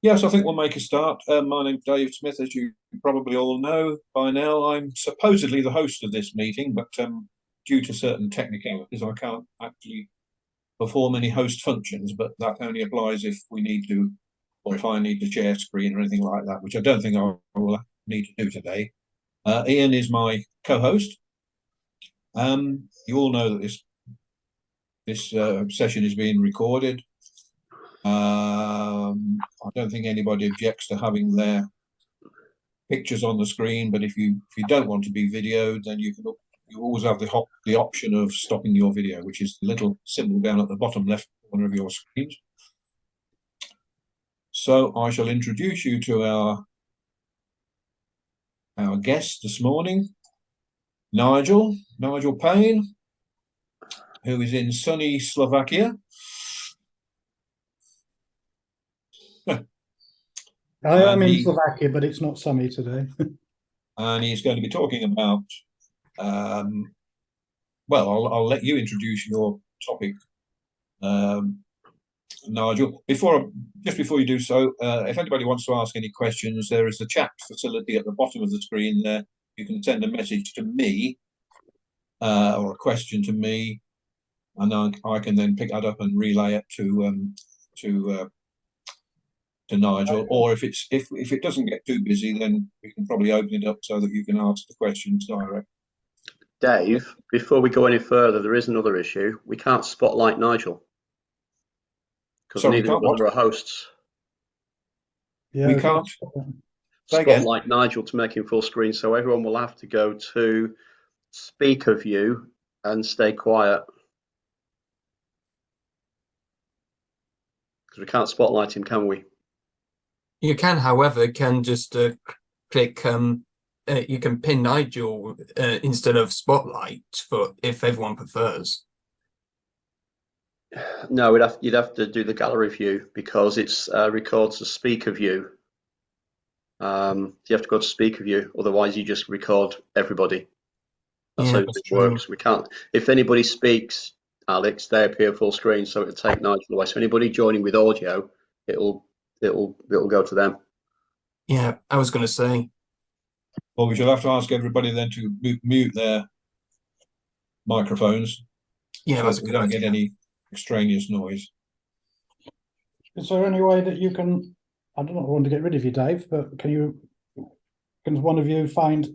Yes, I think we'll make a start. My name's Dave Smith, as you probably all know by now. I'm supposedly the host of this meeting, but due to certain technicalities, I can't actually perform any host functions, but that only applies if we need to, or if I need to share screen or anything like that, which I don't think I will need to do today. Ian is my co-host. You all know that this session is being recorded. I don't think anybody objects to having their pictures on the screen, but if you don't want to be videoed, then you always have the option of stopping your video, which is the little symbol down at the bottom left corner of your screens. So I shall introduce you to our guest this morning, Nigel Paine, who is in sunny Slovakia. I am in Slovakia, but it's not sunny today. And he's going to be talking about, well, I'll let you introduce your topic, Nigel. Just before you do so, if anybody wants to ask any questions, there is the chat facility at the bottom of the screen there. You can send a message to me or a question to me, and I can then pick that up and relay it to Nigel. Or if it doesn't get too busy, then we can probably open it up so that you can ask the questions direct. Dave, before we go any further, there is another issue. We can't spotlight Nigel because neither of us are hosts. Yeah, we can't spotlight Nigel to make him full screen, so everyone will have to go to speaker view and stay quiet because we can't spotlight him, can we? You can, however, just click. You can pin Nigel instead of spotlight for if everyone prefers. No, you'd have to do the gallery view because it's records as speaker view. You have to go to speaker view, otherwise you just record everybody. That's how it works. We can't. If anybody speaks, Alex, they appear full screen, so it'll take Nigel away. So anybody joining with audio, it'll go to them. Yeah, I was going to say. Well, we shall have to ask everybody then to mute their microphones. Yeah, so we don't get any extraneous noise. Is there any way that you can? I don't want to get rid of you, Dave, but can one of you find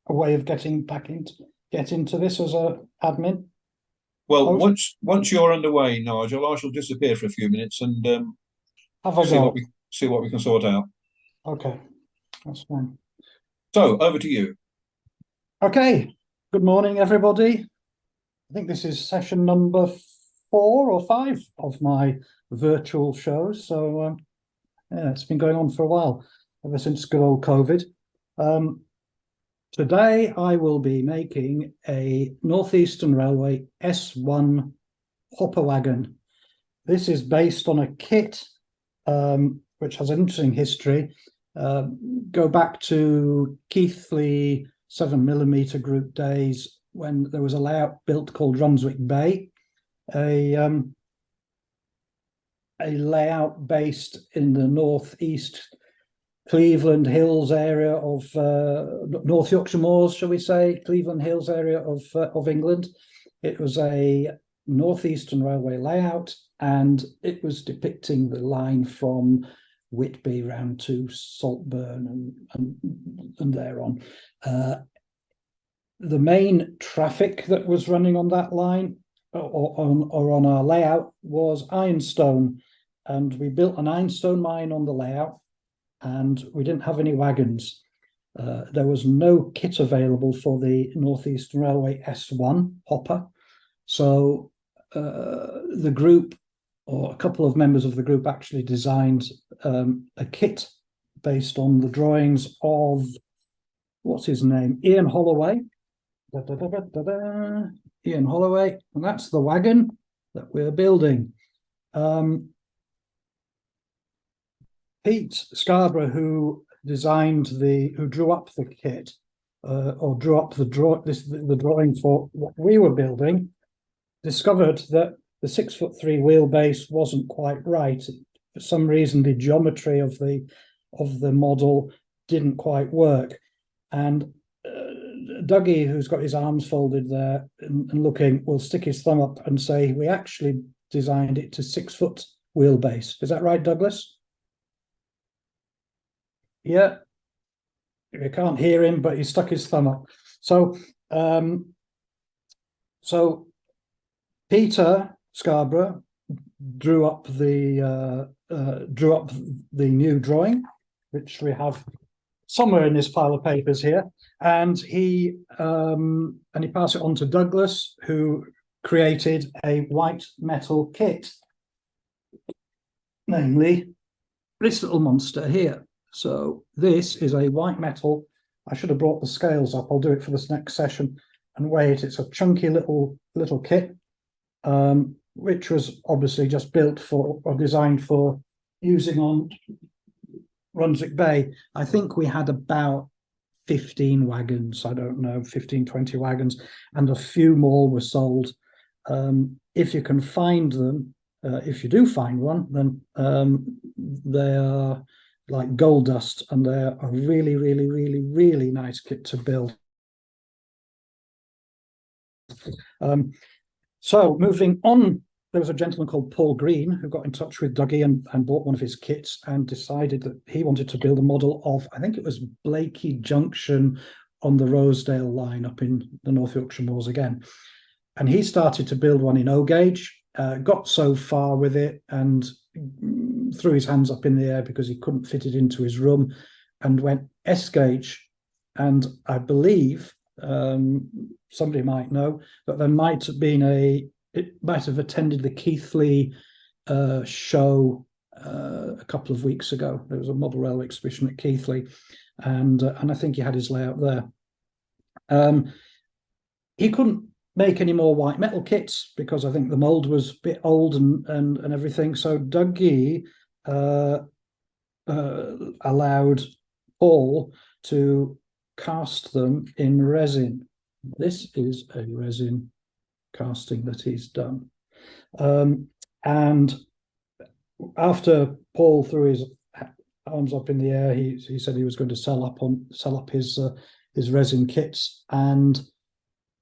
a way of get into this as a admin? Well, once you're underway, Nigel, I shall disappear for a few minutes and see what we can sort out. Okay, that's fine. So over to you. Okay, good morning, everybody. I think this is session number 4 or 5 of my virtual shows. So yeah, it's been going on for a while, ever since good old COVID. Today I will be making a Northeastern Railway S1 hopper wagon. This is based on a kit which has an interesting history. Go back to Keighley 7mm group days when there was a layout built called Brunswick Bay, a layout based in the northeast Cleveland Hills area of North Yorkshire Moors, shall we say, Cleveland Hills area of England. It was a Northeastern Railway layout, and it was depicting the line from Whitby round to Saltburn and thereon. The main traffic that was running on that line or on our layout was ironstone, and we built an ironstone mine on the layout, and we didn't have any wagons. There was no kit available for the Northeastern Railway S1 hopper, so the group, or a couple of members of the group, actually designed a kit based on the drawings of, what's his name, Ian Holloway. Ian Holloway, and that's the wagon that we're building. Pete Scarborough, who drew up the kit, or drew up the drawing for what we were building, discovered that the 6'3" wheelbase wasn't quite right. for some reason the geometry of the model didn't quite work. And Dougie, who's got his arms folded there and looking, will stick his thumb up and say, we actually designed it to 6 foot wheelbase. Is that right, Douglas? Yeah. You can't hear him, but he stuck his thumb up. So, so Peter Scarborough drew up the new drawing, which we have somewhere in this pile of papers here, and he passed it on to Douglas, who created a white metal kit, namely this little monster here. So this is a white metal. I should have brought the scales up. I'll do it for this next session and weigh it. It's a chunky little kit, which was obviously just built for or designed for using on Brunswick Bay. I think we had about 15 wagons, I don't know, 15, 20 wagons, and a few more were sold. If you can find them, if you do find one, then they are like gold dust, and they're a really, really, really, really nice kit to build. So moving on, there was a gentleman called Paul Green who got in touch with Dougie and bought one of his kits and decided that he wanted to build a model of, I think it was Blakey Junction on the Rosedale line up in the North Yorkshire Moors again. And he started to build one in O gauge, got so far with it and threw his hands up in the air because he couldn't fit it into his room, and went S gauge. And I believe somebody might know that there might have been it might have attended the Keighley show a couple of weeks ago. There was a model railway exhibition at Keighley, and I think he had his layout there. He couldn't make any more white metal kits because I think the mold was a bit old and everything. So Dougie allowed Paul to cast them in resin. This is a resin casting that he's done. And after Paul threw his arms up in the air, he said he was going to sell up his resin kits, and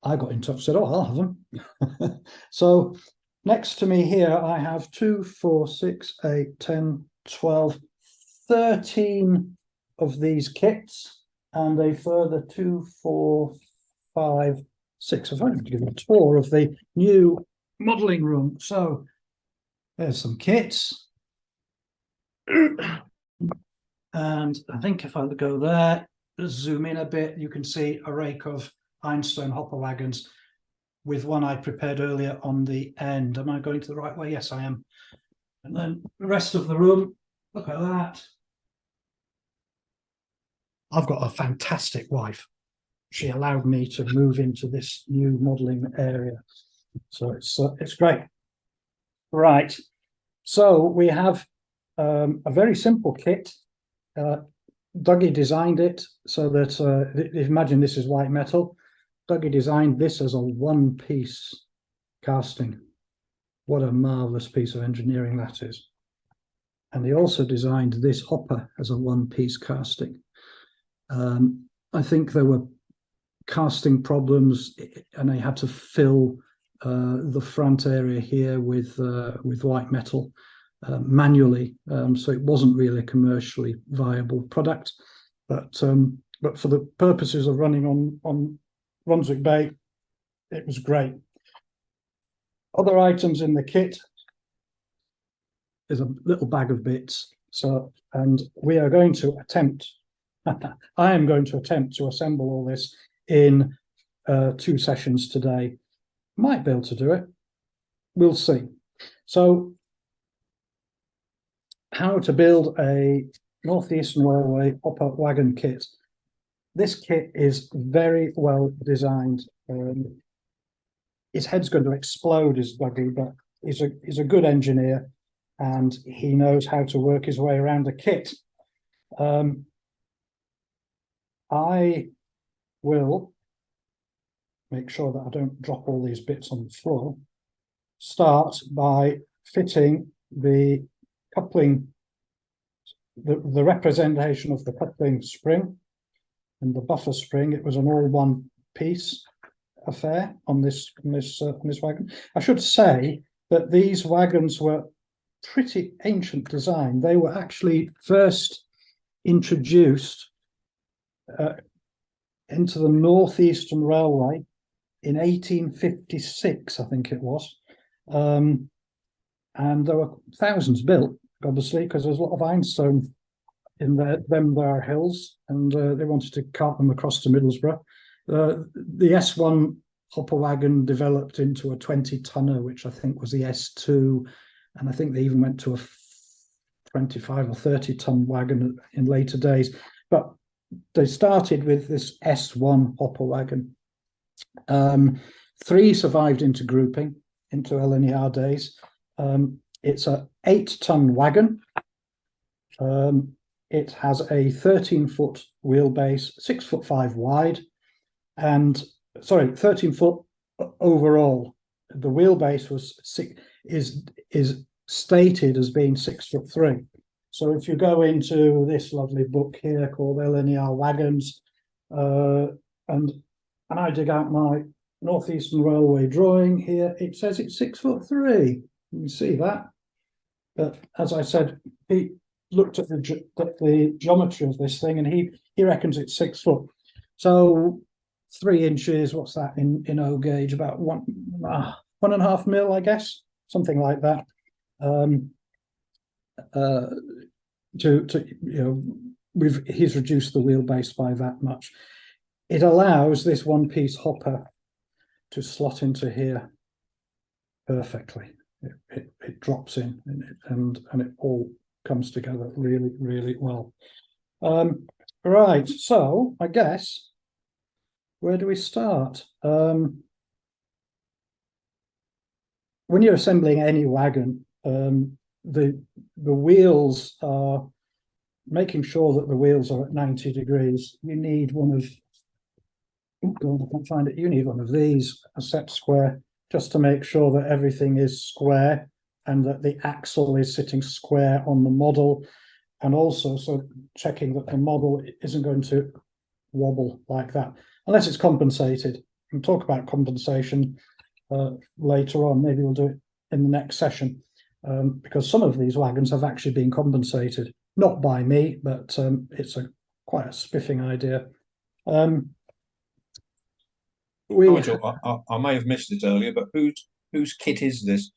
I got in touch and said, oh, I'll have them. So next to me here, I have 2, 4, 6, 8, 10, 12, 13 of these kits, and a further 2, 4, 5, 6. I've only given a tour of the new modelling room. So there's some kits. And I think if I go there, zoom in a bit, you can see a rake of Ironstone Hopper wagons with one I prepared earlier on the end. Am I going to the right way? Yes, I am. And then the rest of the room, look at that. I've got a fantastic wife. She allowed me to move into this new modelling area. So it's great. Right. So we have a very simple kit. Dougie designed it so that, imagine this is white metal. Dougie designed this as a one-piece casting. What a marvellous piece of engineering that is. And he also designed this hopper as a one-piece casting. I think there were casting problems, and they had to fill the front area here with white metal manually, so it wasn't really a commercially viable product. But for the purposes of running on Brunswick Bay, it was great. Other items in the kit is a little bag of bits. So, and we are going to attempt. I am going to attempt to assemble all this in 2 sessions today. Might be able to do it. We'll see. So, how to build a North Eastern Railway hopper wagon kit. This kit is very well designed. His head's going to explode, is Dougie, but he's a good engineer, and he knows how to work his way around a kit. I will make sure that I don't drop all these bits on the floor. Start by fitting the coupling, the representation of the coupling spring and the buffer spring. It was an all one piece affair on this wagon. I should say that these wagons were pretty ancient design. They were actually first introduced into the Northeastern Railway in 1856, I think it was. And there were thousands built, obviously, because there's a lot of ironstone in there hills, and they wanted to cart them across to Middlesbrough. The S1 hopper wagon developed into a 20-tonner, which I think was the S2, and I think they even went to a 25 or 30-ton wagon in later days. But they started with this S1 hopper wagon. 3 survived into grouping, into LNER days. It's a 8-ton wagon. It has a 13-foot wheelbase, 6'5" wide, and 13-foot overall. The wheelbase is stated as being 6'3". So if you go into this lovely book here called LNER Wagons, and I dig out my Northeastern Railway drawing here, it says it's 6'3". You can see that. But as I said, he looked at the geometry of this thing, and he reckons it's 6 foot. So 3 inches, what's that in O gauge? About 1.5 mil, I guess, something like that. He's reduced the wheelbase by that much. It allows this one-piece hopper to slot into here perfectly. It drops in, and it all comes together really, really well. Right, so I guess, where do we start? When you're assembling any wagon, the wheels are, making sure that the wheels are at 90 degrees. You need one of, oh God, I can't find it. You need one of these, a set square, just to make sure that everything is square and that the axle is sitting square on the model, and also so checking that the model isn't going to wobble like that, unless it's compensated. We'll talk about compensation later on. Maybe we'll do it in the next session, because some of these wagons have actually been compensated, not by me, but it's quite a spiffing idea. Nigel, I may have missed it earlier, but whose kit is this?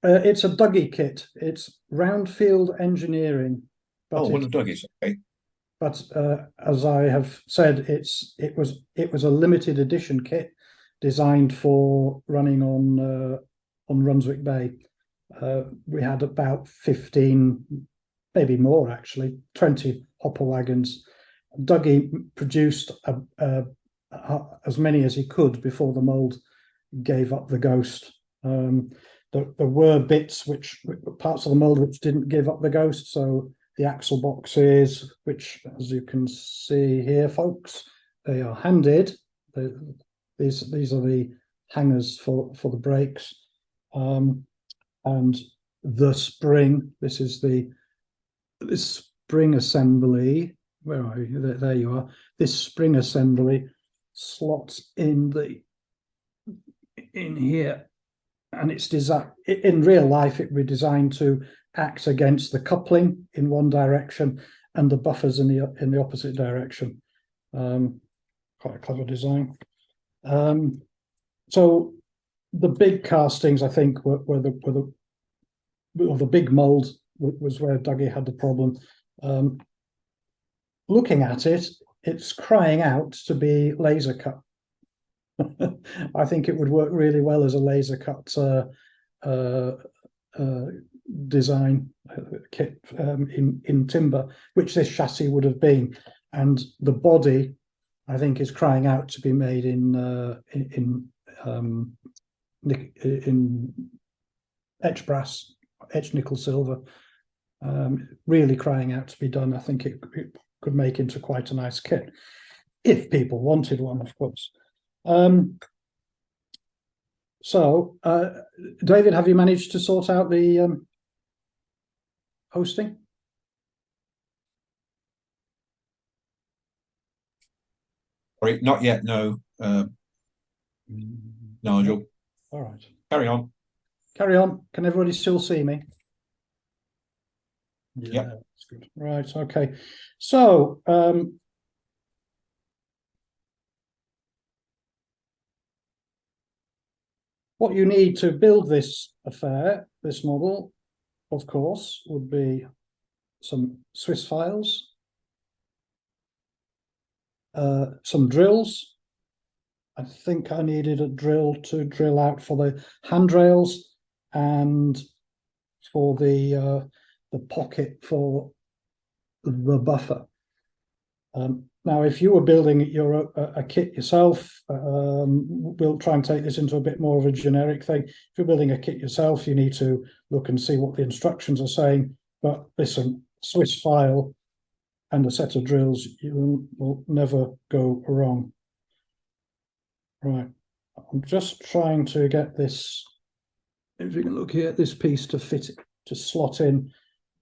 It's a Dougie kit. It's Roundfield Engineering. But one of Dougie's. Okay. But as I have said, it was a limited edition kit designed for running on Brunswick Bay. We had about 15, maybe more actually, 20 hopper wagons. Dougie produced as many as he could before the mould gave up the ghost. There were bits parts of the mould which didn't give up the ghost. So the axle boxes, which, as you can see here, folks, they are handed. These are the hangers for the brakes, and the spring. This is this spring assembly. Where are you? There you are. This spring assembly slots in here, and it's designed. In real life, it would be designed to act against the coupling in one direction and the buffers in the opposite direction. Quite a clever design. So the big castings, I think, were the big mould was where Dougie had the problem. Looking at it, it's crying out to be laser cut. I think it would work really well as a laser cut design kit in timber, which this chassis would have been, and the body, I think, is crying out to be made in etched brass, etched nickel silver. Really crying out to be done. I think it could make into quite a nice kit if people wanted one, of course. So, David, have you managed to sort out the hosting? Sorry, not yet. No, Nigel. All right. Carry on. Carry on. Can everybody still see me? Yep. That's good. Right. Okay. So, what you need to build this affair, this model, of course, would be some Swiss files, some drills. I think I needed a drill to drill out for the handrails and for the pocket for the buffer. Now, if you were building a kit yourself, we'll try and take this into a bit more of a generic thing. If you're building a kit yourself, you need to look and see what the instructions are saying. But listen, Swiss file and a set of drills, you will never go wrong. Right, I'm just trying to get this, if you can look here, this piece to fit it, to slot in.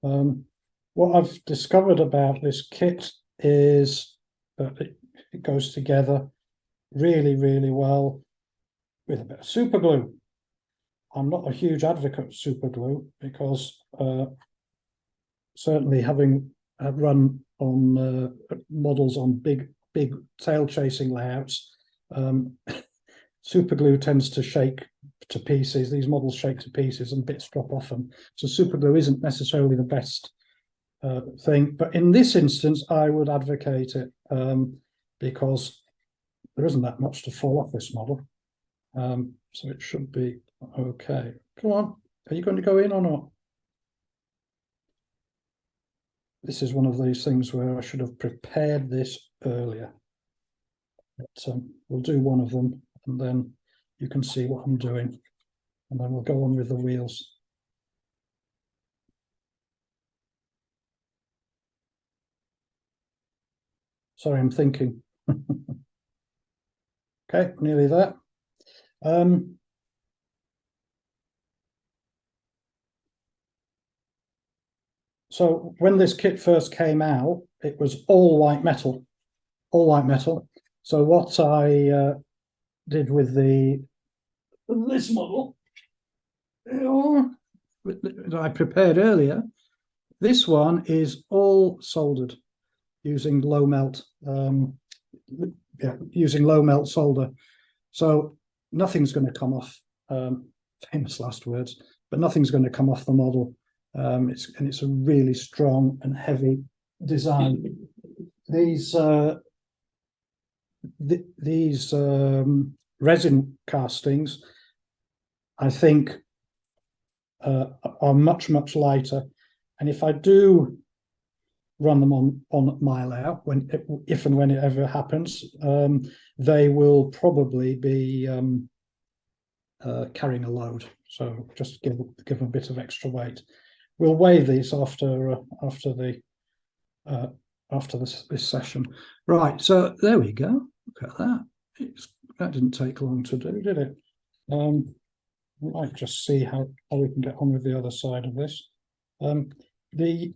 What I've discovered about this kit is that it goes together really, really well with a bit of super glue. I'm not a huge advocate of super glue because certainly having run on models on big tail chasing layouts, super glue tends to shake to pieces. These models shake to pieces and bits drop off them. So super glue isn't necessarily the best thing, but in this instance I would advocate it because there isn't that much to fall off this model, so it should be okay. Come on, are you going to go in or not? This is one of these things where I should have prepared this earlier, but we'll do one of them and then you can see what I'm doing, and then we'll go on with the wheels. Sorry, I'm thinking. Okay, nearly there. So when this kit first came out, it was all white metal, all white metal. So what I did with this model that I prepared earlier, this one is all soldered using low melt, using low melt solder. So nothing's going to come off, famous last words, but nothing's going to come off the model. It's a really strong and heavy design. These resin castings, I think, are much lighter, and if I do run them on my layout, if and when it ever happens, they will probably be carrying a load. So just give a bit of extra weight. We'll weigh these after this session. Right, so there we go. Look at that. That didn't take long to do, did it? We might just see how we can get on with the other side of this. The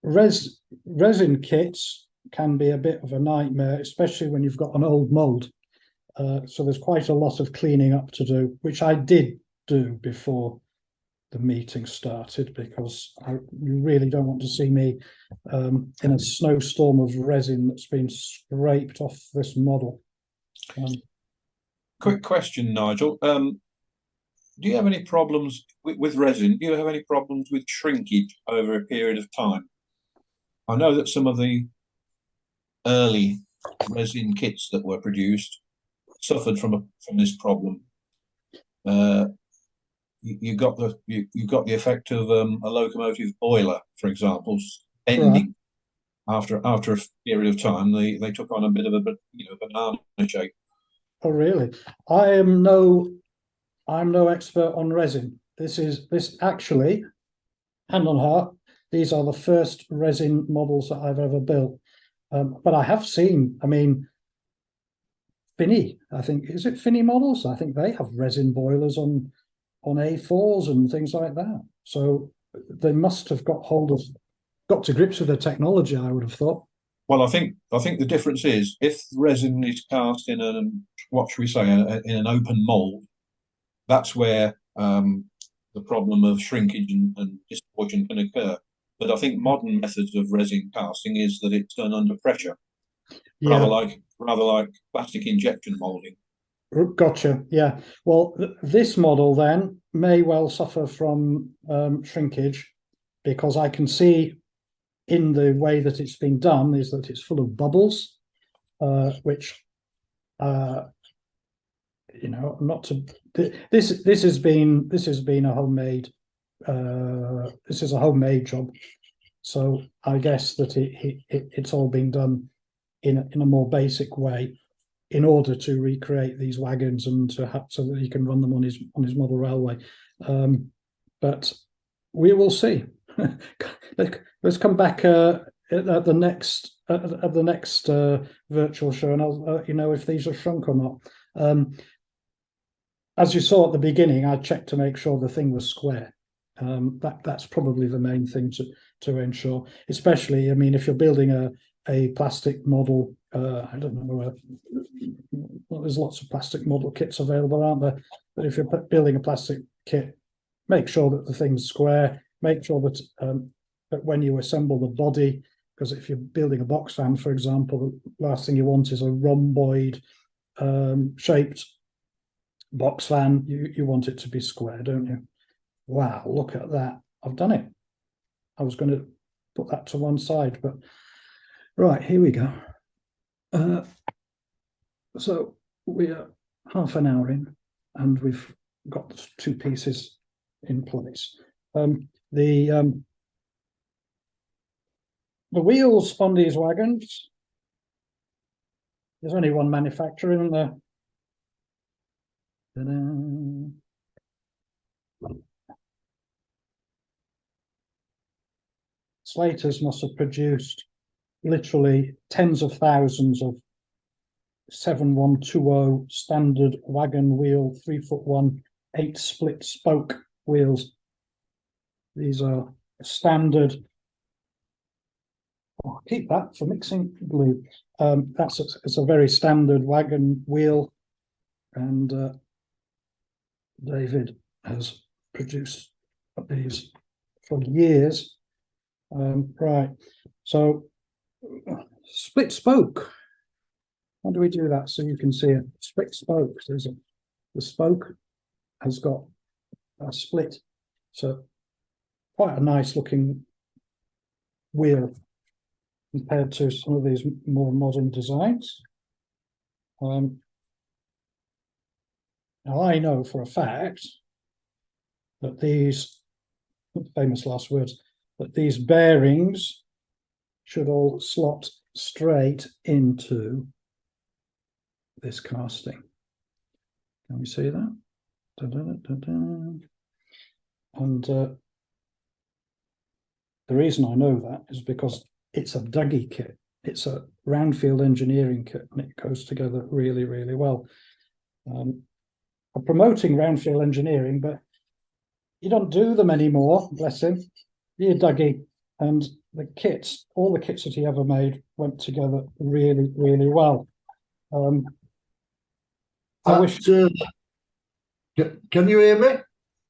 resin kits can be a bit of a nightmare, especially when you've got an old mold. So there's quite a lot of cleaning up to do, which I did do before the meeting started, because you really don't want to see me in a snowstorm of resin that's been scraped off this model. Quick question, Nigel. Do you have any problems with resin? Do you have any problems with shrinkage over a period of time? I know that some of the early resin kits that were produced suffered from this problem. You got the effect of a locomotive boiler, for example, bending. Right. After a period of time, they took on a bit of a banana shape. Oh, really? I'm no expert on resin. This actually, hand on heart, these are the first resin models that I've ever built. But I have seen, I mean, Finney, I think, is it Finney models? I think they have resin boilers on A4s and things like that. So they must have got to grips with the technology, I would have thought. Well, I think the difference is if resin is cast in what should we say, in an open mold, that's where the problem of shrinkage and distortion can occur. But I think modern methods of resin casting is that it's done under pressure, Yeah, rather like plastic injection molding. gotcha. Yeah. Well, this model then may well suffer from shrinkage, because I can see in the way that it's been done is that it's full of bubbles, which, not to. This has been a homemade. This is a homemade job, so I guess that it's all been done in a more basic way in order to recreate these wagons and so that he can run them on his model railway. But we will see. Let's come back at the next virtual show, and I'll let you know if these are shrunk or not. As you saw at the beginning, I checked to make sure the thing was square. That's probably the main thing to ensure. Especially, I mean, if you're building a plastic model, I don't know. Well, there's lots of plastic model kits available, aren't there? But if you're building a plastic kit, make sure that the thing's square. Make sure that that when you assemble the body, because if you're building a box fan, for example, the last thing you want is a rhomboid shaped box fan. You want it to be square, don't you? Wow, look at that. I've done it. I was going to put that to one side, but right, here we go. So we are half an hour in, and we've got 2 pieces in place. The wheels on these wagons, there's only one manufacturer in there. Slaters must have produced literally tens of thousands of 7120 standard wagon wheel, 3'1", 8 split spoke wheels. These are standard. Oh, keep that for mixing glue. It's a very standard wagon wheel, and David has produced these for years. Right, so split spoke. How do we do that so you can see it? Split spoke. The spoke has got a split, so quite a nice looking wheel compared to some of these more modern designs. Now I know for a fact that these, famous last words, that these bearings should all slot straight into this casting. Can we see that? And the reason I know that is because it's a Dougie kit. It's a Roundfield engineering kit, and it goes together really, really well. I'm promoting Roundfield engineering, but you don't do them anymore, bless him. Dear Dougie. And the kits, all the kits that he ever made went together really, really well. I wish. Can you hear me?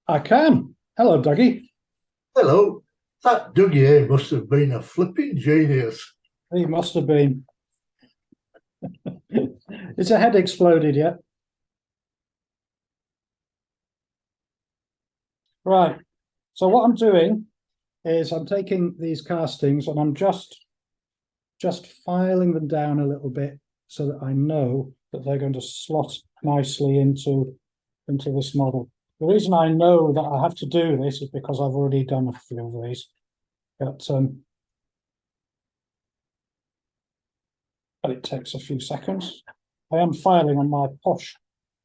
I can. Hello, Dougie. Hello. That Dougie here must have been a flipping genius. He must have been. Is a head exploded yet? Right. So what I'm doing is I'm taking these castings and I'm just filing them down a little bit so that I know that they're going to slot nicely into this model. The reason I know that I have to do this is because I've already done a few of these. But it takes a few seconds. I am filing on my posh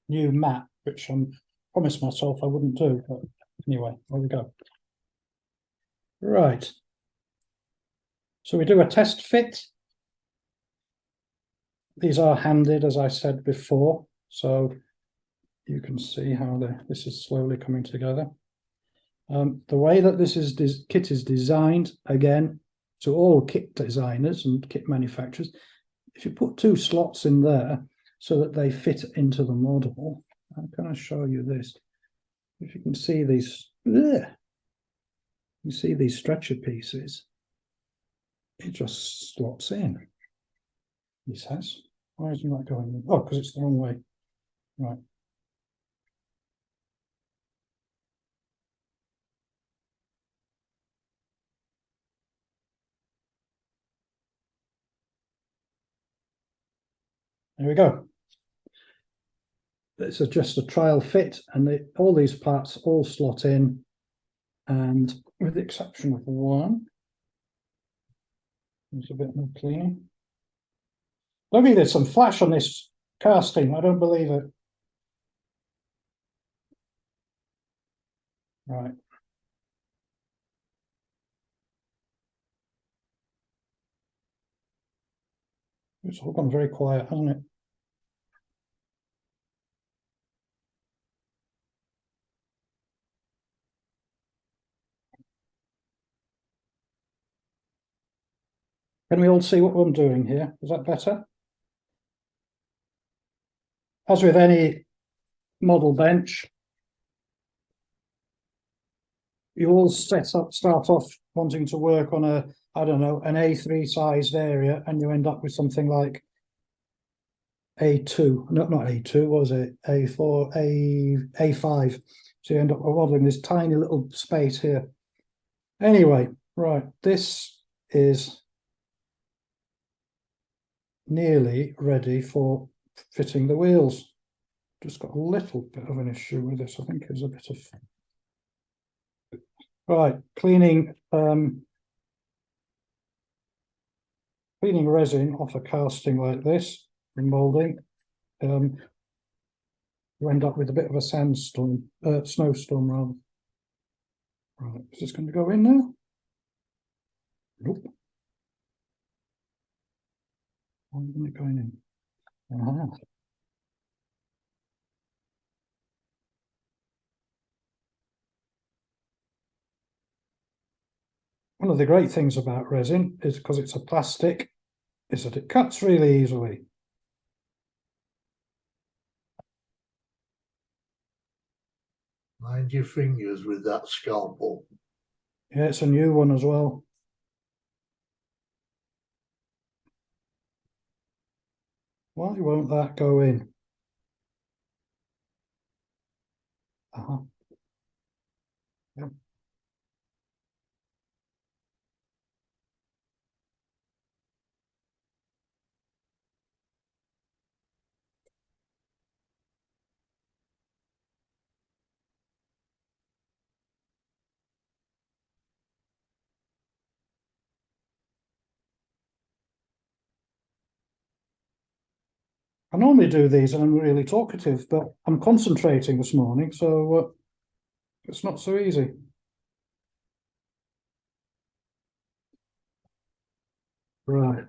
new mat, which I promised myself I wouldn't do. But anyway, there we go. Right. So we do a test fit. These are handed, as I said before, so you can see how this is slowly coming together. The way that this kit is designed, again, to all kit designers and kit manufacturers, if you put 2 slots in there so that they fit into the model, I'm going to show you this. If you can see these, you see these stretcher pieces, it just slots in. This has. Why isn't that going in? Oh, because it's the wrong way. Right. There we go. It's just a trial fit, and all these parts all slot in, and with the exception of one, there's a bit more cleaning. Look at this, some flash on this casting. I don't believe it. Right. It's all gone very quiet, hasn't it? Can we all see what I'm doing here? Is that better? As with any model bench, you all start off wanting to work on a, I don't know, an A3 sized area, and you end up with something like A2, not A2, what was it? A4, A5. So you end up modeling this tiny little space here. Anyway, right, this is nearly ready for fitting the wheels. Just got a little bit of an issue with this. I think there's a bit of... Right, cleaning resin off a casting like this, and moulding. You end up with a bit of a sandstorm, snowstorm rather. Right, is this going to go in now? Nope. Why isn't it going in? Uh-huh. One of the great things about resin is, because it's a plastic, is that it cuts really easily. Mind your fingers with that scalpel. Yeah, it's a new one as well. Why won't that go in? Uh-huh. Yeah. I normally do these and I'm really talkative, but I'm concentrating this morning, so it's not so easy. Right.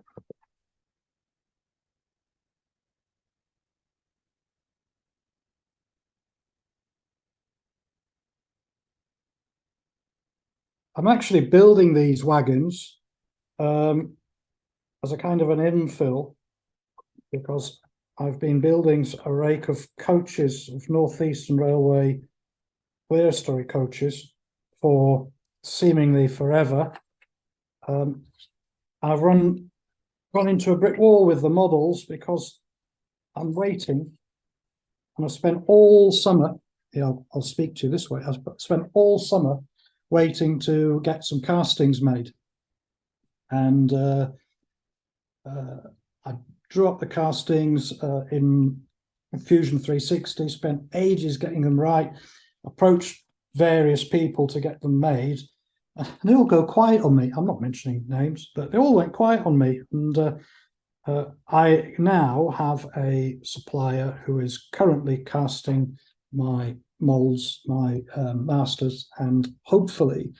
I'm actually building these wagons as a kind of an infill, because I've been building a rake of coaches of North Eastern Railway clear story coaches for seemingly forever. I've run into a brick wall with the models because I'm waiting, and I've spent all summer, yeah, I'll speak to you this way, I've spent all summer waiting to get some castings made. And I drew up the castings in Fusion 360, spent ages getting them right, approached various people to get them made, and they all go quiet on me. I'm not mentioning names, but they all went quiet on me. And I now have a supplier who is currently casting my molds, my masters, and hopefully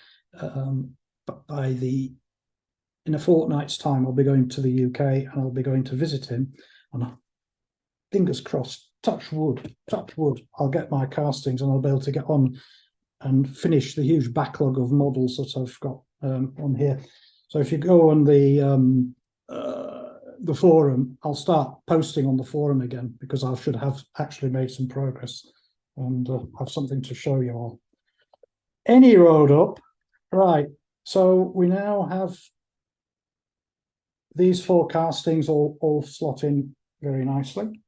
in a fortnight's time, I'll be going to the UK and I'll be going to visit him. And fingers crossed, touch wood, I'll get my castings and I'll be able to get on and finish the huge backlog of models that I've got on here. So if you go on the forum, I'll start posting on the forum again, because I should have actually made some progress and have something to show you all. Any road up, right? So we now have these four castings all slot in very nicely.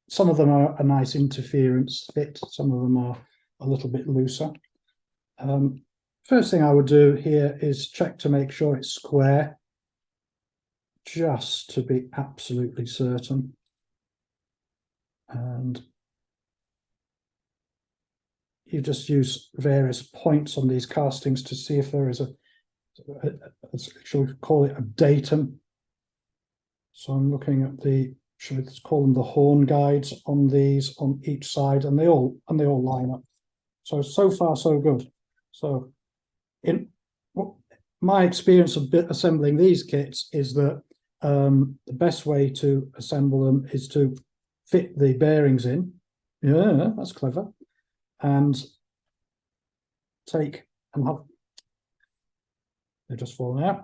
Some of them are a nice interference fit, some of them are a little bit looser. First thing I would do here is check to make sure it's square, just to be absolutely certain. And you just use various points on these castings to see if there is shall we call it a datum. So I'm looking at the, shall we call them the horn guides on these on each side, and they all line up. So far so good. So in my experience of assembling these kits is that the best way to assemble them is to fit the bearings in. Yeah, that's clever. And take and have, they're just falling out,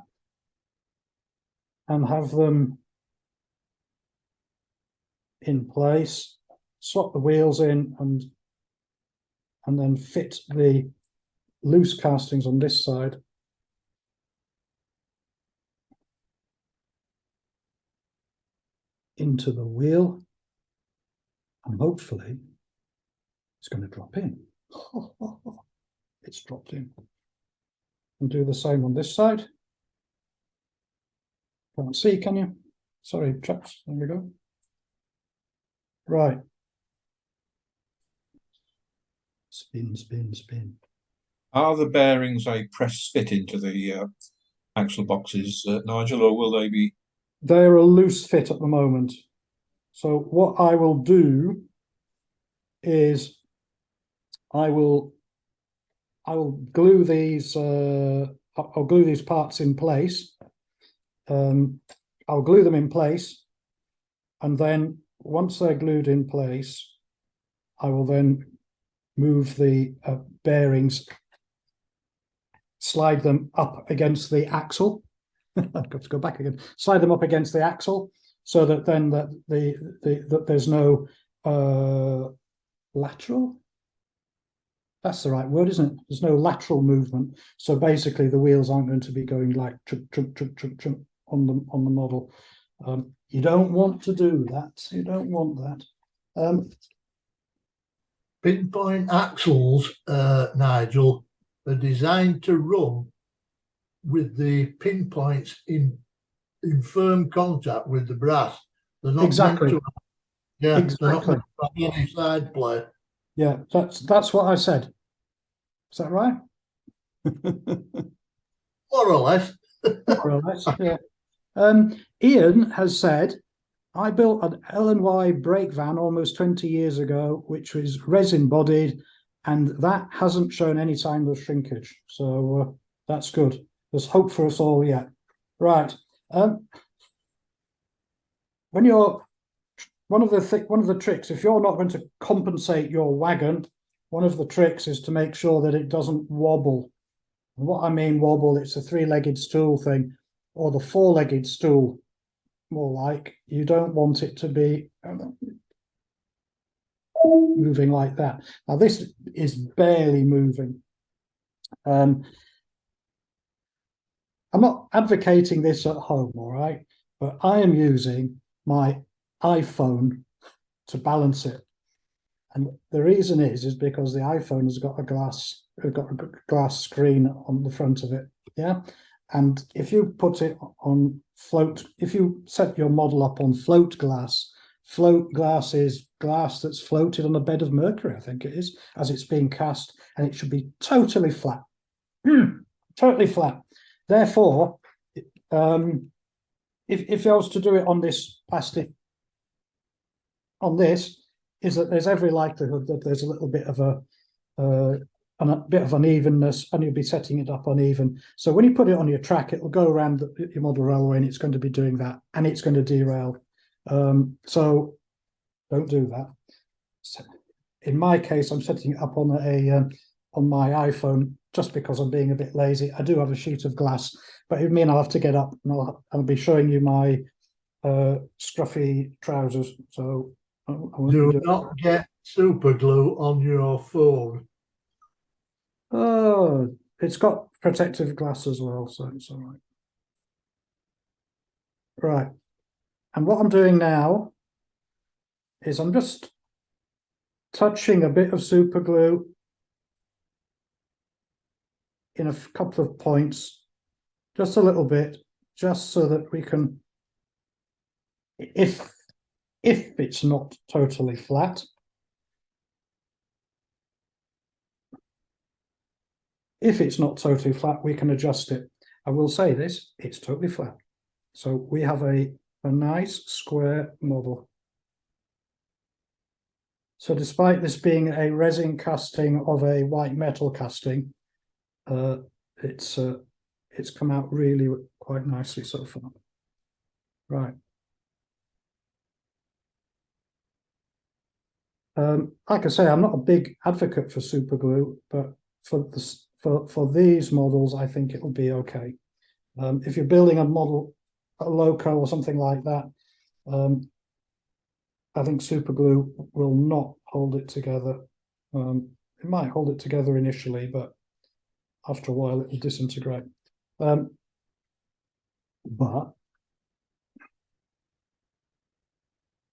and have them in place, swap the wheels in, and then fit the loose castings on this side into the wheel, and hopefully it's going to drop in. It's dropped in. And do the same on this side. Can't see, can you? Sorry, chaps. There we go. Right. Spin, spin, spin. Are the bearings a press fit into the axle boxes, Nigel, or will they be? They're a loose fit at the moment. So what I will do is I will glue these. I'll glue these parts in place. I'll glue them in place, and then once they're glued in place, I will then move the bearings, slide them up against the axle. I've got to go back again. Slide them up against the axle, so that then that there's no lateral. That's the right word, isn't it? There's no lateral movement. So basically, the wheels aren't going to be going like chunk, chunk, chunk, chunk, chunk on the model. You don't want to do that. You don't want that. Pinpoint axles, Nigel, are designed to run with the pinpoints in firm contact with the brass. They're not Exactly. meant to, yeah, Exactly. they're not meant to have any side play. Yeah, that's what I said. Is that right? More or less. More or less, yeah. Ian has said, I built an L&Y brake van almost 20 years ago, which was resin bodied, and that hasn't shown any signs of shrinkage. So that's good. There's hope for us all yet. Right. When you're one of the tricks, if you're not going to compensate your wagon, one of the tricks is to make sure that it doesn't wobble. And what I mean wobble, it's a three-legged stool thing, or the four-legged stool, more like. You don't want it to be moving like that. Now this is barely moving. I'm not advocating this at home, all right, but I am using my iPhone to balance it, and the reason is because the iPhone has got a glass screen on the front of it, yeah. And if you put it on float, if you set your model up on float glass is glass that's floated on a bed of mercury, I think it is, as it's being cast, and it should be totally flat. Totally flat. Therefore, if I was to do it on this plastic, on this, is that there's every likelihood that there's a little bit of a bit of unevenness, and you'll be setting it up uneven. So when you put it on your track, it will go around your model railway, and it's going to be doing that, and it's going to derail. So don't do that. in my case, I'm setting it up on on my iPhone just because I'm being a bit lazy. I do have a sheet of glass, but it would mean I'll have to get up and I'll be showing you my scruffy trousers. So I won't Do be doing not get super glue on your phone. Oh, it's got protective glass as well, so it's all right. Right. And what I'm doing now is I'm just touching a bit of super glue in a couple of points, just a little bit, just so that we can, if it's not totally flat, we can adjust it. I will say this, it's totally flat. So we have a nice square model. So despite this being a resin casting of a white metal casting, it's come out really quite nicely so far. Right. Like I say, I'm not a big advocate for super glue, but for these models, I think it will be okay. If you're building a model, a loco or something like that, I think super glue will not hold it together. It might hold it together initially, but after a while it will disintegrate. But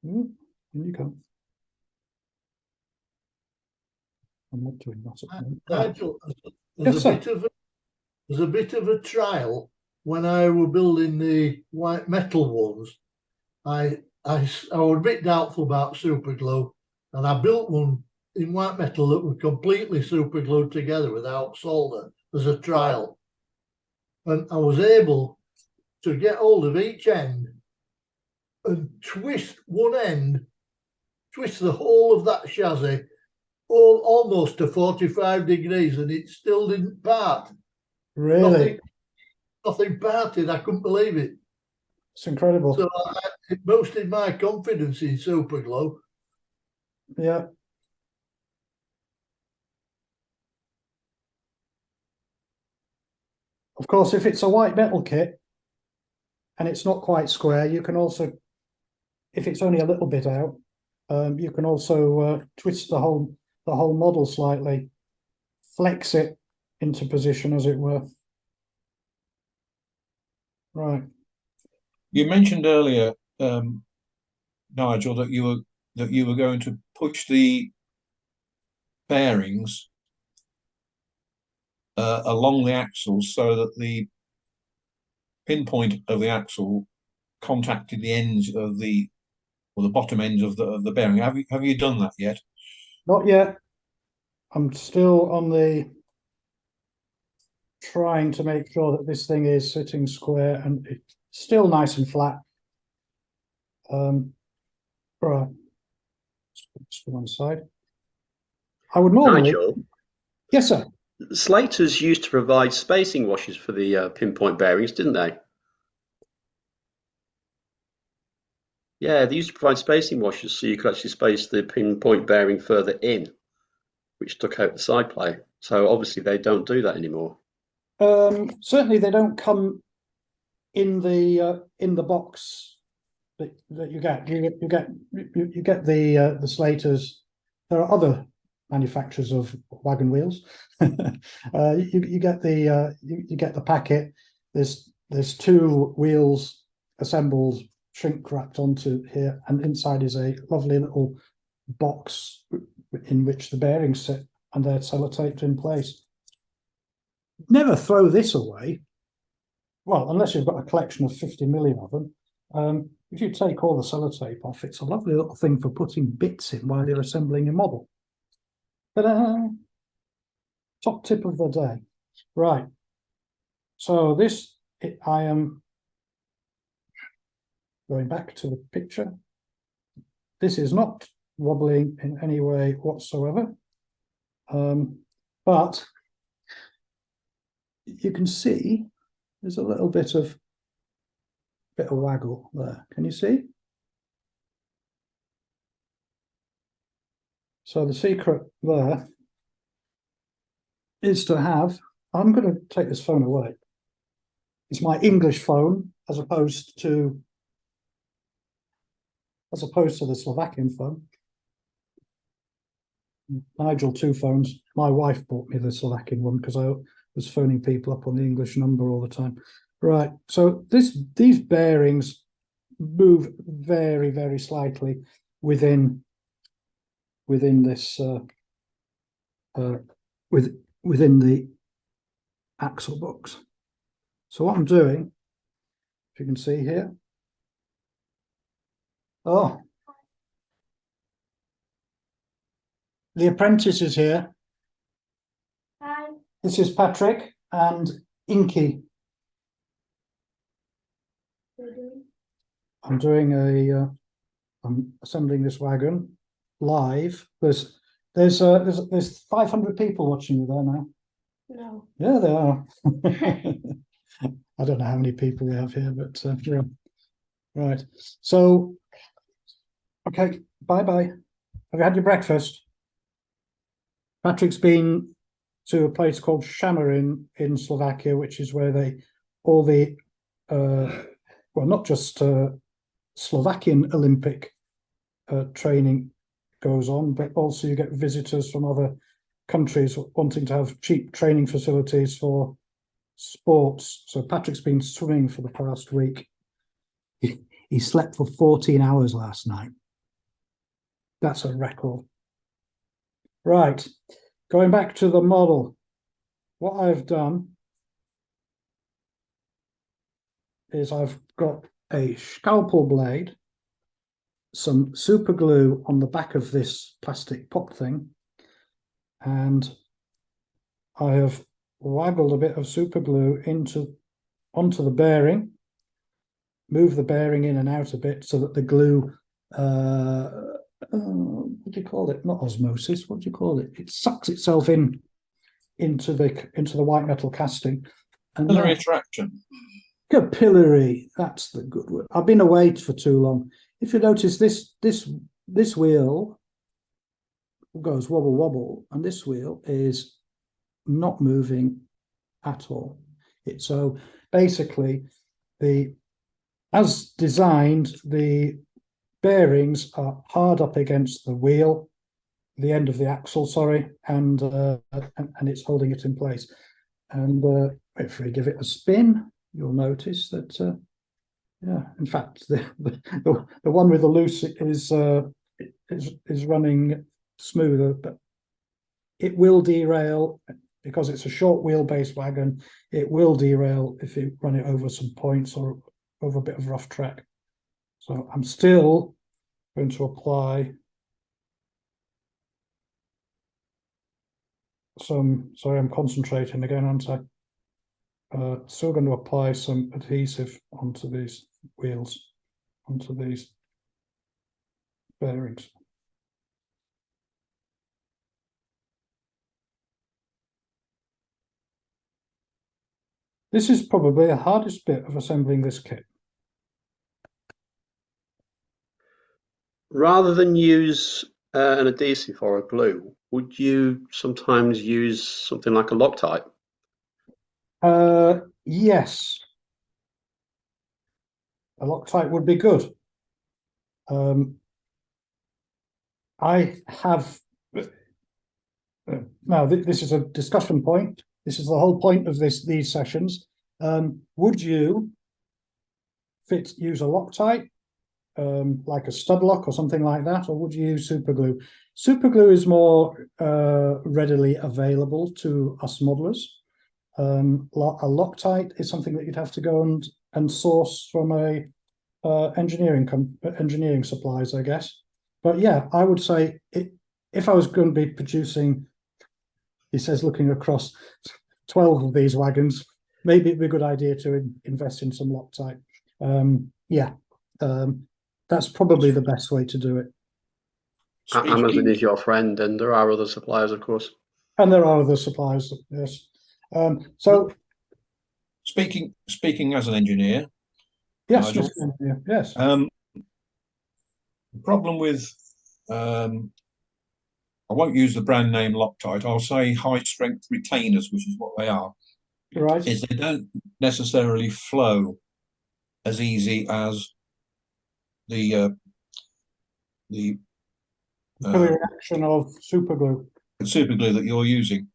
in you go. I'm not doing that at the moment. Nigel, Yes, sir. there's a bit of a trial when I were building the white metal ones. I was a bit doubtful about super glue, and I built one in white metal that was completely super glued together without solder as a trial. And I was able to get hold of each end and twist one end, twist the whole of that chassis almost to 45 degrees, and it still didn't part. Really? Nothing parted. I couldn't believe it. It's incredible. So it boosted my confidence in super glue. Yeah. Of course, if it's a white metal kit and it's not quite square, you can also, if it's only a little bit out, you can also twist the whole model slightly, flex it into position, as it were. Right. You mentioned earlier, Nigel, that you were going to push the bearings along the axles so that the pinpoint of the axle contacted the ends of the bottom ends of the bearing. Have you done that yet? Not yet. I'm still on the trying to make sure that this thing is sitting square and it's still nice and flat. Right. Let's put to one side. I would normally. Nigel, Yes, sir. Slaters used to provide spacing washers for the pinpoint bearings, didn't they? Yeah, they used to provide spacing washers so you could actually space the pinpoint bearing further in, which took out the side plate. So obviously they don't do that anymore. Certainly they don't come in the box that you get. You get the Slaters. There are other manufacturers of wagon wheels. You get the packet. There's two wheels assembled, shrink wrapped onto here, and inside is a lovely little box in which the bearings sit, and they're sellotaped in place. Never throw this away. Well, unless you've got a collection of 50 million of them. If you take all the sellotape off, it's a lovely little thing for putting bits in while you're assembling your model. Ta-da! Top tip of the day. Right. So I am going back to the picture. This is not wobbling in any way whatsoever. But you can see there's a little bit of waggle there. Can you see? So the secret there is to have, I'm going to take this phone away. It's my English phone as opposed to the Slovakian phone. Nigel, 2 phones. My wife bought me the Slovakian one because I was phoning people up on the English number all the time. Right, so these bearings move very, very slightly within this within the axle box. So what I'm doing, if you can see here, oh, the apprentice is here. Hi. This is Patrick and Inky. I'm doing I'm assembling this wagon live. There's 500 people watching you there now. No. Yeah, there are. I don't know how many people we have here, but yeah. Right. So, okay. Bye bye. Have you had your breakfast? Patrick's been to a place called Shamarin in Slovakia, which is where all the well, not just Slovakian Olympic training goes on, but also you get visitors from other countries wanting to have cheap training facilities for sports. So Patrick's been swimming for the past week. He slept for 14 hours last night. That's a record. Right, going back to the model, what I've done is I've got a scalpel blade, some super glue on the back of this plastic pop thing, and I have waggled a bit of super glue onto the bearing, move the bearing in and out a bit so that the glue, what do you call it? Not osmosis. What do you call it? It sucks itself into the white metal casting. And Capillary attraction. Capillary. That's the good word. I've been away for too long. If you notice, this wheel goes wobble wobble, and this wheel is not moving at all. So basically, as designed, the bearings are hard up against the wheel, the end of the axle, sorry, and it's holding it in place. And if we give it a spin, you'll notice that, yeah, in fact, the one with the loose is running smoother, but it will derail because it's a short wheelbase wagon. It will derail if you run it over some points or over a bit of rough track. So I'm still going to apply sorry, I'm concentrating again, aren't I? Still going to apply some adhesive onto these wheels, onto these bearings. This is probably the hardest bit of assembling this kit. Rather than use an adhesive or a glue, would you sometimes use something like a Loctite? Yes. A Loctite would be good. I have now this is a discussion point. This is the whole point of these sessions. Would you use a Loctite, like a stud lock or something like that, or would you use super glue? Super glue is more readily available to us modelers. A Loctite is something that you'd have to go and source from a engineering supplies, I guess. But yeah, I would say if I was going to be producing, he says, looking across 12 of these wagons, maybe it'd be a good idea to invest in some Loctite. That's probably the best way to do it. Amazon is your friend, and there are other suppliers, of course. And there are other suppliers, yes. So speaking as an engineer, yes, Nigel, yes. the problem with I won't use the brand name Loctite. I'll say high strength retainers, which is what they are. Right. Is they don't necessarily flow as easy as the The reaction of super glue. super glue that you're using.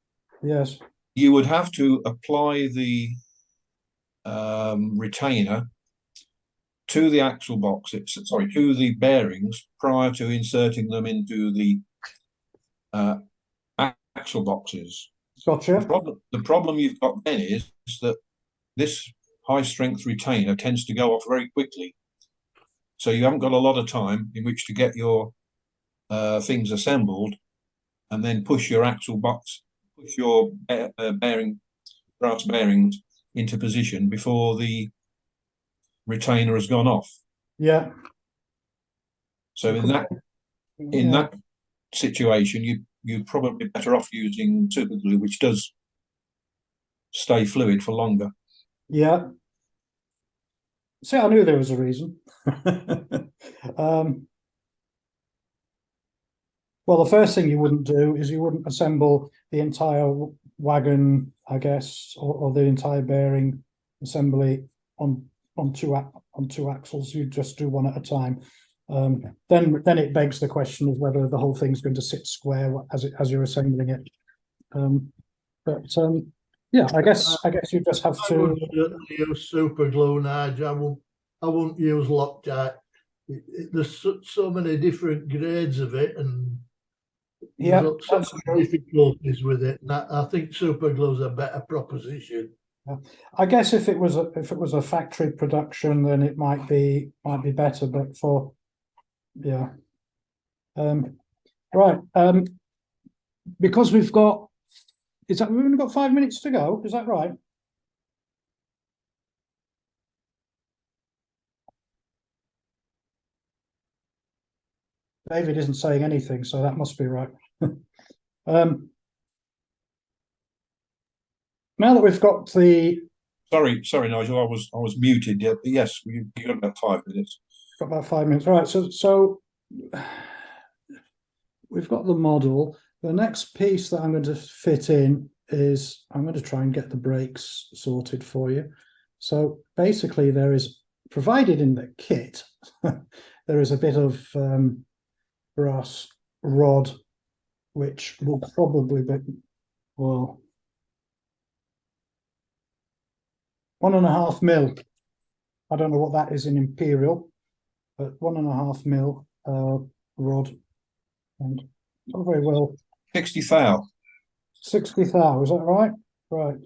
Yes. You would have to apply the retainer to the axle box, to the bearings prior to inserting them into the axle boxes. Gotcha. The problem you've got then is that this high strength retainer tends to go off very quickly. So you haven't got a lot of time in which to get your things assembled and then push your axle box, push your brass bearings into position before the retainer has gone off. Yeah. So in that situation, you're probably better off using super glue, which does stay fluid for longer. Yeah. See, I knew there was a reason. Well, the first thing you wouldn't do is you wouldn't assemble the entire wagon, I guess, or the entire bearing assembly on two axles. You just do one at a time. Then it begs the question of whether the whole thing's going to sit square as you're assembling it. Yeah, I guess you just have I to would use super glue, Nigel. I won't use Loctite. There's so many different grades of it, and yeah, there's so many difficulties with it. And I think super glue is a better proposition. I guess if it was a factory production, then it might be better. But for right, because we've only got 5 minutes to go. Is that right? David isn't saying anything, so that must be right. Now that we've got the Sorry, Nigel, I was muted. Yeah, yes, you got about 5 minutes. Got about 5 minutes. Right, so we've got the model. The next piece that I'm going to fit in is I'm going to try and get the brakes sorted for you. So basically, there is provided in the kit there is a bit of brass rod, which will probably be 1.5 mil. I don't know what that is in imperial, but 1.5 mil rod, and not very well. 60 thou. 60 thou, is that right? Right.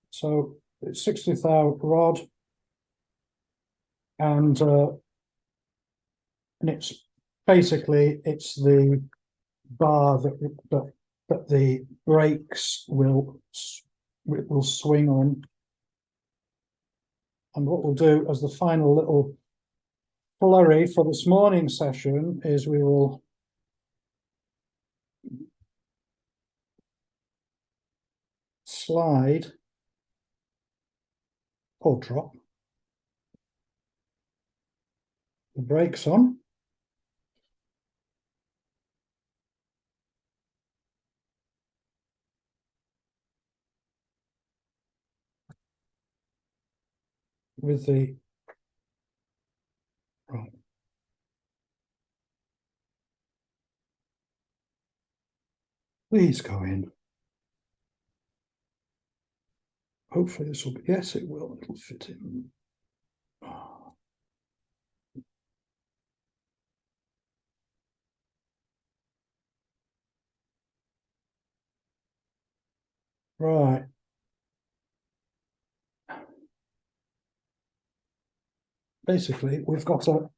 So it's 60 thou rod, and it's basically the bar that the brakes will swing on. And what we'll do as the final little flurry for this morning session is we will slide or drop the brakes on. With the right. Please go in. Hopefully this will be, yes, it will. It'll fit in. Right. Basically, we've got a.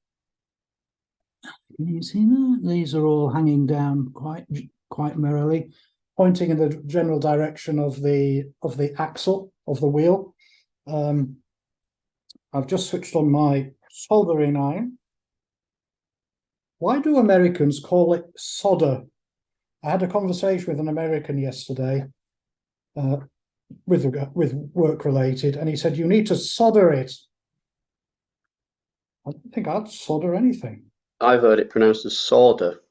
Can you see that? These are all hanging down quite merrily, pointing in the general direction of the axle of the wheel. I've just switched on my soldering iron. Why do Americans call it solder? I had a conversation with an American yesterday, with work related, and he said you need to solder it. I don't think I'd solder anything. I've heard it pronounced as solder.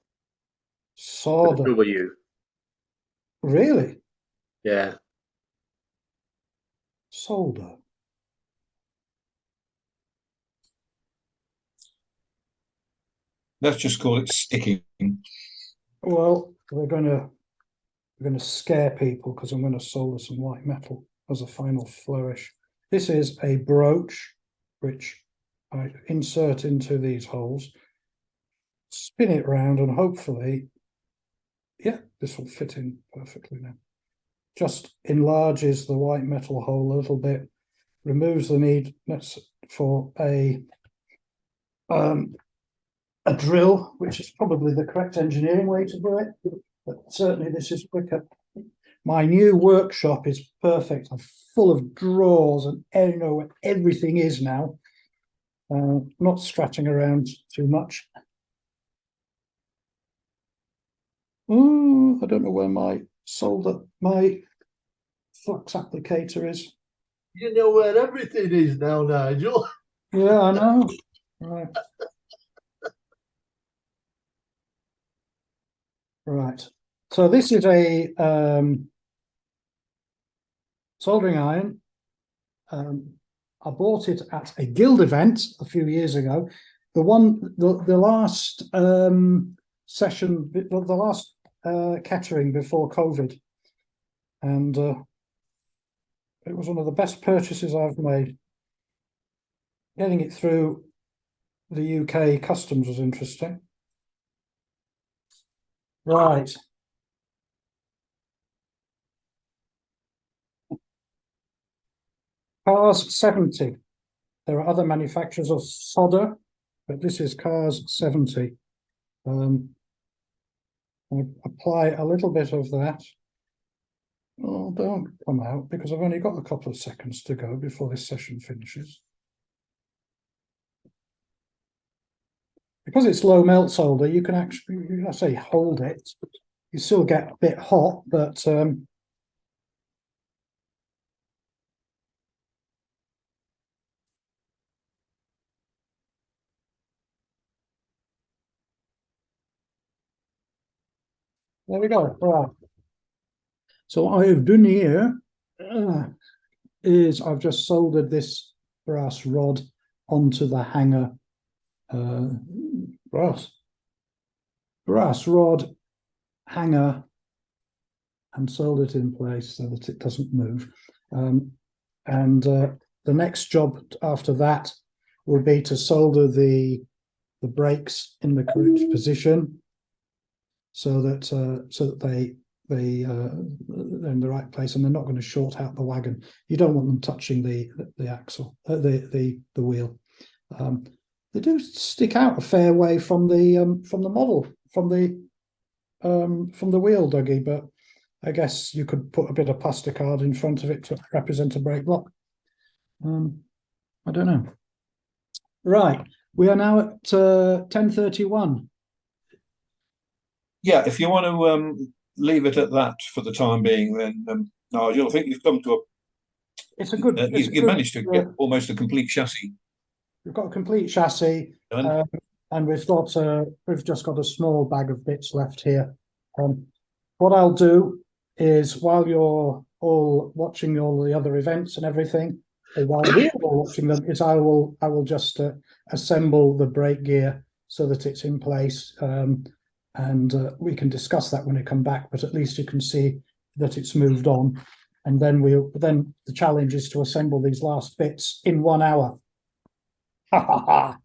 Solder. W. Really? Yeah. Solder. Let's just call it sticking. Well, we're gonna scare people because I'm going to solder some white metal as a final flourish. This is a brooch which I insert into these holes, spin it round, and hopefully, yeah, this will fit in perfectly now. Just enlarges the white metal hole a little bit, removes the need for a drill, which is probably the correct engineering way to do it, but certainly this is quicker. My new workshop is perfect. I'm full of drawers and I know where everything is now. Not scratching around too much. Oh, I don't know where my flux applicator is. You know where everything is now, Nigel. Yeah, I know. Right. Right. So this is a soldering iron. I bought it at a guild event a few years ago. The last session, the last catering before COVID, and it was one of the best purchases I've made. Getting it through the UK customs was interesting. Right. Cars 70. There are other manufacturers of solder, but this is Cars 70. I apply a little bit of that. Oh, don't come out because I've only got a couple of seconds to go before this session finishes. Because it's low melt solder, you can actually, I say hold it. You still get a bit hot, but there we go. Right. So what I've done here is I've just soldered this brass rod onto the hanger. Brass rod hanger, and soldered it in place so that it doesn't move. The next job after that will be to solder the brakes in the correct position so that they're in the right place and they're not going to short out the wagon. You don't want them touching the axle, the wheel. They do stick out a fair way from the model, from the wheel, Dougie, but I guess you could put a bit of plasticard in front of it to represent a brake block. I don't know. Right, we are now at 10:31. Yeah, if you want to leave it at that for the time being, then Nigel, I think you've come to a. It's a good. You've managed to get almost a complete chassis. We've got a complete chassis, and we've just got a small bag of bits left here. What I'll do is, while you're all watching all the other events and everything, or while we're all watching them, is I will just assemble the brake gear so that it's in place, and we can discuss that when we come back. But at least you can see that it's moved on, and then the challenge is to assemble these last bits in 1 hour. Ha ha ha!